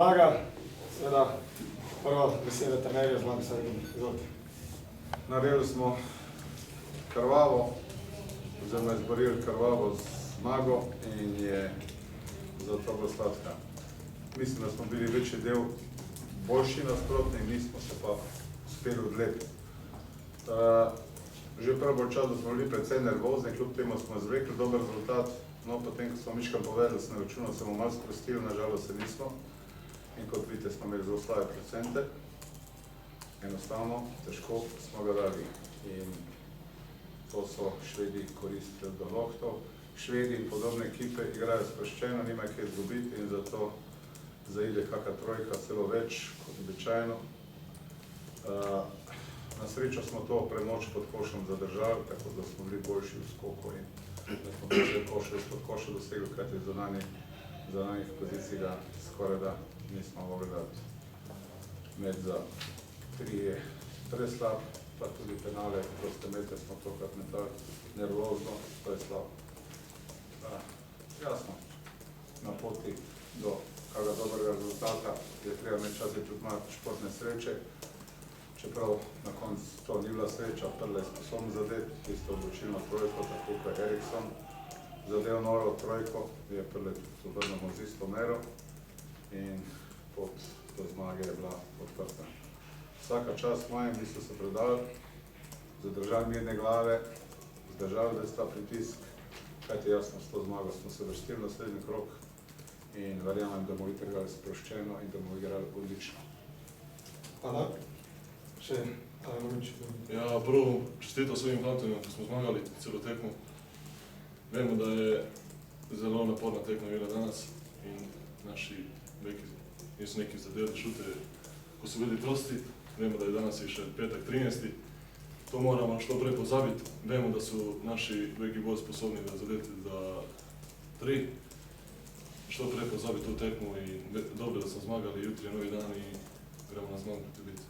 Zmaga, seveda prvo beseda trenerja, zmaga se izvolite. Naredili smo krvavo, oziroma izborili krvavo zmago in je zato bila sladka. Mislim, da smo bili večji del boljši nasprotni, nismo se pa uspeli odlepiti. Že prvi čas, da smo bili precej nervozni, kljub temu smo izvlekli dober rezultat, no potem, ko smo miškam povedali, sem računal, se bomo malo sprostili, nažalost se nismo. In kot vidite, smo imeli zelo slabe procente. Enostavno, težko smo ga dali. In to so Švedi koristili do nohtov. Švedi in podobne ekipe igrajo sproščeno, nima kaj izgubiti in zato zaide kakšna trojka, celo več kot običajno. Na srečo smo to premoč pod košem zadržali, tako da smo bili boljši v skoku in da smo bili pod košem dosegli, kajti zunanjih pozicij ga skoraj da nismo mogli dati. Med za 3 je preslab, pa tudi penale, proste mete smo tokrat metali nervozno, to je slab. Jasno, na poti do kakega dobrega rezultata je treba imeti časih tudi malo športne sreče, čeprav na koncu to ni bila sreča, prle je sposobno zadeti, tisto odločilno trojko, tako kot Erikson zadev noro trojko, je prle tudi vrnemo z isto mero in pot do zmage je bila odprta. Vsaka čast mojem, mi so se predali, zadržali mirne glave, zdržali da je sta pritisk, kajti jasno, s to zmago smo se vrstili v naslednji krog in verjamem, da bomo igrali sproščeno in da bomo igrali odlično. Hvala. Še Alemovič. Ja, prvo čestito svojim fantom, ko smo zmagali celo tekmo. Vemo, da je zelo naporna tekma bila danes in naši beki niso neki zadeli šute, ko so bili prosti. Vemo, da je danes še petek 13. To moramo što prej pozabiti. Vemo, da su naši beki bolj sposobni da zadeti za 3. Što prej pozabiti to tekmu i dobro da smo zmagali, jutri je novi dan i gremo na zmagu proti biti.